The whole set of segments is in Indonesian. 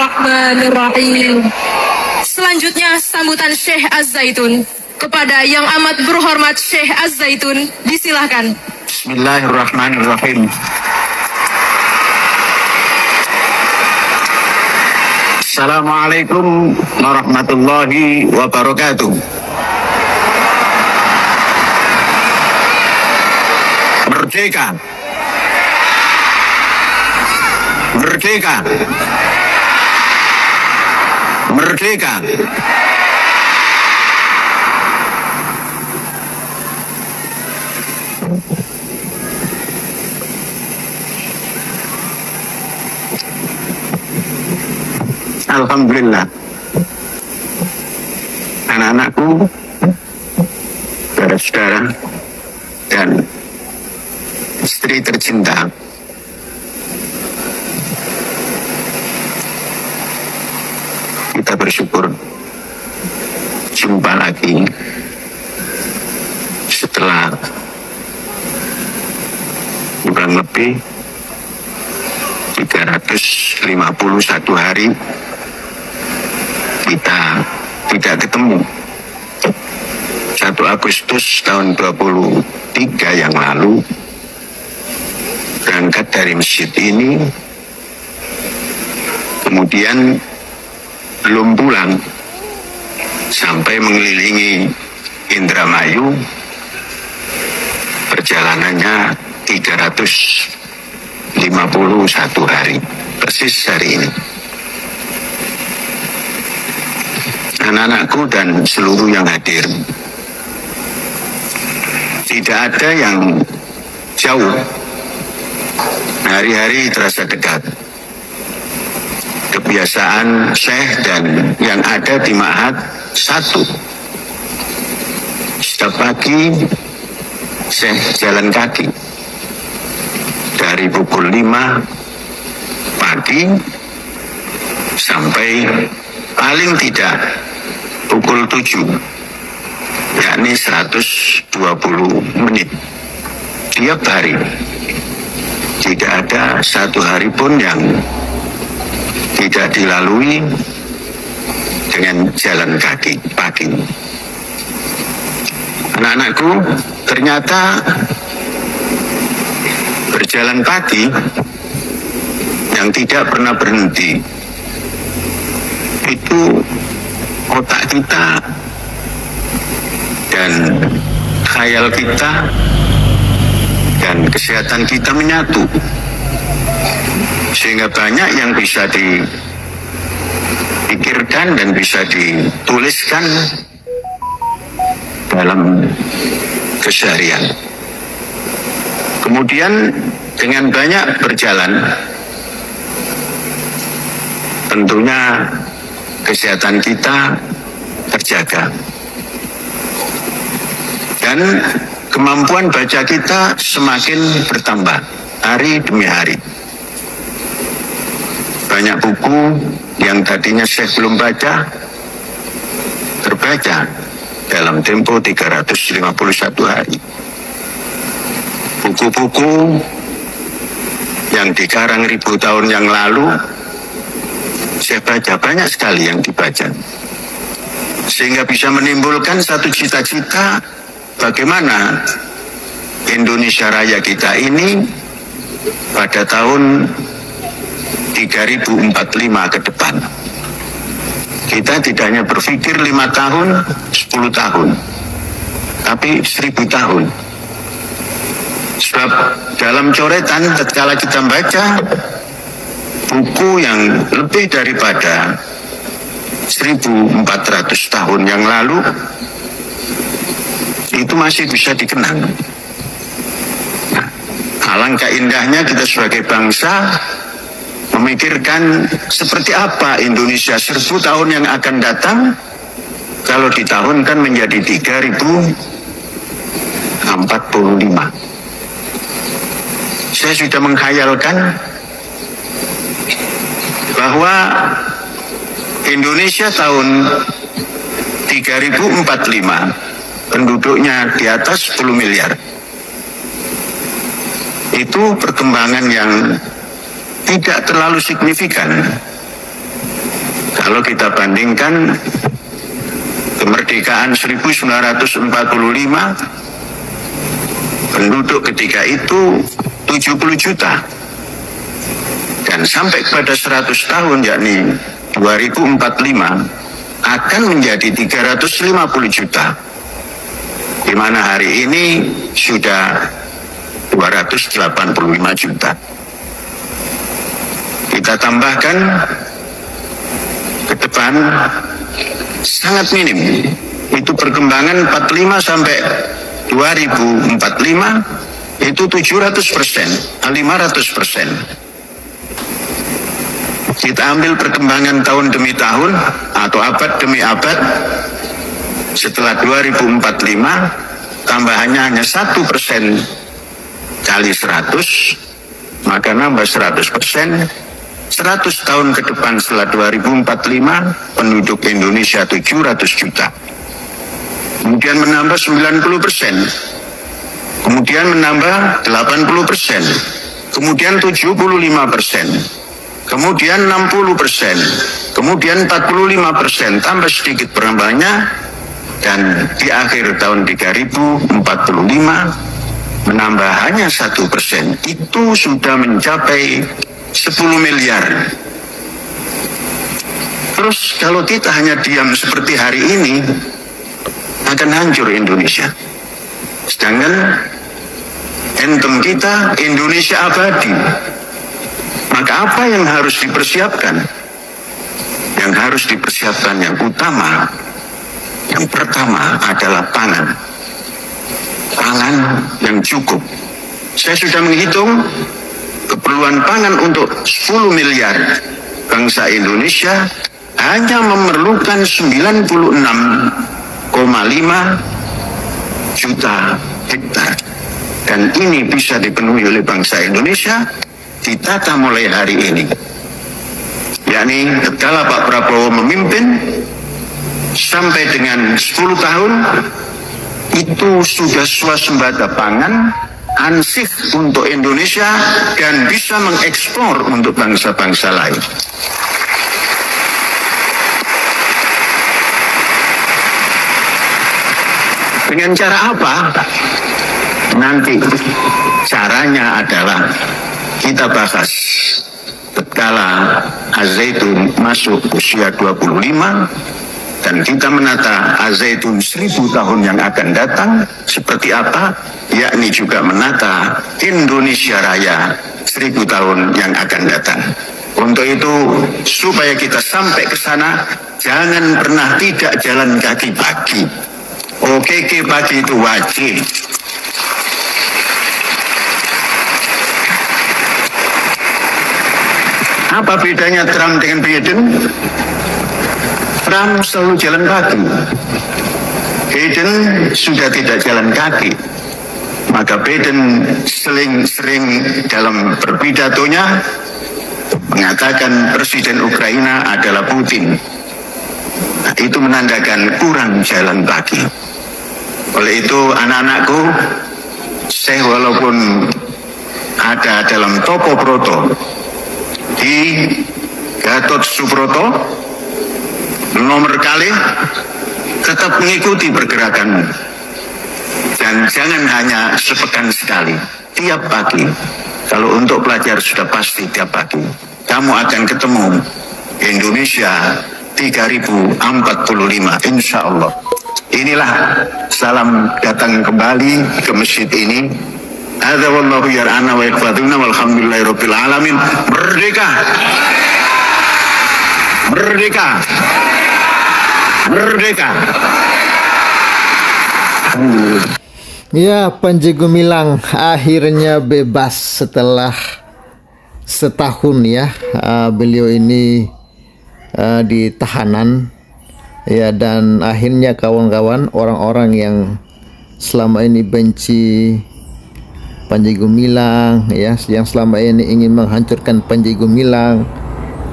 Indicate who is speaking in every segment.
Speaker 1: Bismillahirrahmanirrahim. Selanjutnya sambutan Syekh Az-Zaitun. Kepada yang amat berhormat Syekh Az-Zaitun, disilahkan.
Speaker 2: Bismillahirrahmanirrahim. Assalamualaikum warahmatullahi wabarakatuh. Merdeka. Merdeka. Merdeka. Alhamdulillah, anak-anakku, saudara-saudara, dan istri tercinta, kita bersyukur jumpa lagi setelah kurang lebih 351 hari kita tidak ketemu. 1 Agustus tahun 23 yang lalu berangkat dari masjid ini, kemudian belum pulang sampai mengelilingi Indramayu. Perjalanannya 351 hari, persis hari ini. Anak-anakku dan seluruh yang hadir, tidak ada yang jauh, hari-hari terasa dekat. Kebiasaan Syekh dan yang ada di Ma'had satu, setiap pagi Syekh jalan kaki dari pukul 5 pagi sampai paling tidak pukul 7, yakni 120 menit tiap hari. Tidak ada satu hari pun yang tidak dilalui dengan jalan kaki pagi. Anak-anakku, ternyata berjalan pagi yang tidak pernah berhenti itu otak kita dan khayal kita dan kesehatan kita menyatu, sehingga banyak yang bisa dipikirkan dan bisa dituliskan dalam keseharian. Kemudian dengan banyak berjalan, tentunya kesehatan kita terjaga dan kemampuan baca kita semakin bertambah hari demi hari. Banyak buku yang tadinya saya belum baca terbaca dalam tempo 351 hari. Buku-buku yang dikarang ribu tahun yang lalu saya baca, banyak sekali yang dibaca, sehingga bisa menimbulkan satu cita-cita bagaimana Indonesia Raya kita ini pada tahun 3045 ke depan. Kita tidak hanya berpikir 5 tahun, 10 tahun, tapi 1000 tahun. Sebab dalam coretan tatkala kita baca buku yang lebih daripada 1400 tahun yang lalu, itu masih bisa dikenang. Nah, alangkah indahnya kita sebagai bangsa memikirkan seperti apa Indonesia 1000 tahun yang akan datang kalau ditahunkan menjadi 3045. Saya sudah menghayalkan bahwa Indonesia tahun 3045 penduduknya di atas 10 miliar. Itu perkembangan yang tidak terlalu signifikan Kalau kita bandingkan kemerdekaan 1945, penduduk ketika itu 70 juta. Dan sampai kepada 100 tahun, yakni 2045, akan menjadi 350 juta. Di mana hari ini sudah 285 juta. Kita tambahkan ke depan sangat minim. Itu perkembangan 45 sampai 2045 itu 700%, 500%. Kita ambil perkembangan tahun demi tahun atau abad demi abad. Setelah 2045 tambahannya hanya 1% kali 100, maka nambah 100%. 100 tahun ke depan setelah 2045 penduduk Indonesia 700 juta. Kemudian menambah 90%, kemudian menambah 80%, kemudian 75%, kemudian 60%, kemudian 45%, tambah sedikit penambahnya, dan di akhir tahun 3045 menambah hanya 1%. Itu sudah mencapai 10 miliar. Terus kalau kita hanya diam seperti hari ini, akan hancur Indonesia. Sedangkan anthem kita Indonesia abadi. Maka apa yang harus dipersiapkan? Yang harus dipersiapkan yang utama, yang pertama adalah pangan. Pangan yang cukup. Saya sudah menghitung keperluan pangan untuk 10 miliar bangsa Indonesia hanya memerlukan 96,5 juta hektar. Dan ini bisa dipenuhi oleh bangsa Indonesia ditata mulai hari ini. Yakni ketika Pak Prabowo memimpin sampai dengan 10 tahun itu sudah swasembada pangan ansih untuk Indonesia dan bisa mengekspor untuk bangsa-bangsa lain. Dengan cara apa? Nanti caranya adalah kita bahas tatkala Az-Zaitun masuk usia 25 dan kita menata Az-Zaitun 1000 tahun yang akan datang seperti apa, yakni juga menata Indonesia Raya 1000 tahun yang akan datang. Untuk itu, supaya kita sampai ke sana, jangan pernah tidak jalan kaki pagi. Oke, pagi itu wajib. Apa bedanya Trump dengan Biden? Trump selalu jalan kaki. Biden sudah tidak jalan kaki. Maka Biden sering dalam berbidatonya mengatakan Presiden Ukraina adalah Putin. Nah, itu menandakan kurang jalan kaki. Oleh itu anak-anakku, saya walaupun ada dalam Topo Broto di Gatot Subroto nomor kali, tetap mengikuti pergerakanmu dan jangan hanya sepekan sekali, tiap pagi. Kalau untuk pelajar sudah pasti tiap pagi kamu akan ketemu Indonesia 3045, insya Allah. Inilah salam datang kembali ke masjid ini. Hadza wallahu yar'ana wa yakfaduna walhamdulillahirabbil alamin. Merdeka. Merdeka. Merdeka.
Speaker 3: Ya, Panji Gumilang akhirnya bebas setelah setahun ya. Beliau ini di tahanan ya, dan akhirnya kawan-kawan, orang-orang yang selama ini benci Panji Gumilang ya, yang selama ini ingin menghancurkan Panji Gumilang,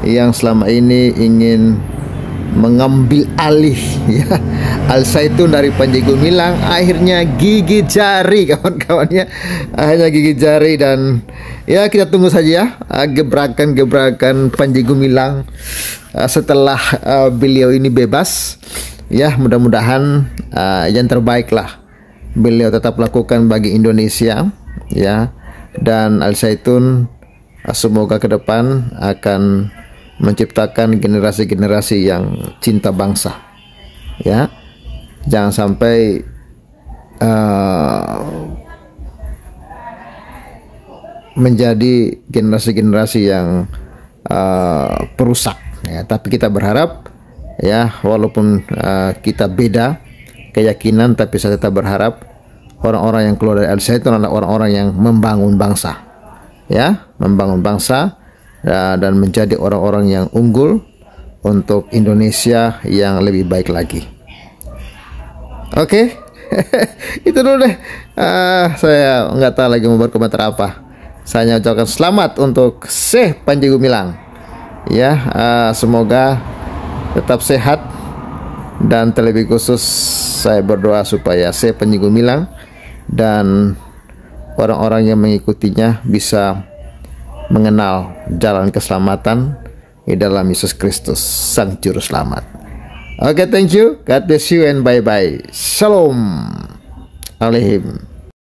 Speaker 3: yang selama ini ingin mengambil alih ya Al Zaitun dari Panji Gumilang akhirnya gigit jari, kawan-kawannya, akhirnya gigit jari. Dan ya kita tunggu saja ya gebrakan-gebrakan Panji Gumilang setelah beliau ini bebas. Ya, mudah-mudahan yang terbaik lah beliau tetap lakukan bagi Indonesia ya. Dan Al Zaitun semoga ke depan akan menciptakan generasi-generasi yang cinta bangsa ya. Jangan sampai menjadi generasi-generasi yang perusak ya. Tapi kita berharap ya, walaupun kita beda keyakinan, tapi saya tetap berharap orang-orang yang keluar dari Al Zaitun adalah orang-orang yang membangun bangsa ya, membangun bangsa dan menjadi orang-orang yang unggul untuk Indonesia yang lebih baik lagi. Oke. Itu dulu deh. Saya nggak tahu lagi mau berkomentar apa. Saya ucapkan selamat untuk Syekh Panji Gumilang ya. Semoga tetap sehat, dan terlebih khusus saya berdoa supaya Syekh Panji Gumilang dan orang-orang yang mengikutinya bisa mengenal jalan keselamatan di dalam Yesus Kristus, Sang Juru Selamat. Oke, thank you. God bless you and bye-bye. Shalom Aleichem.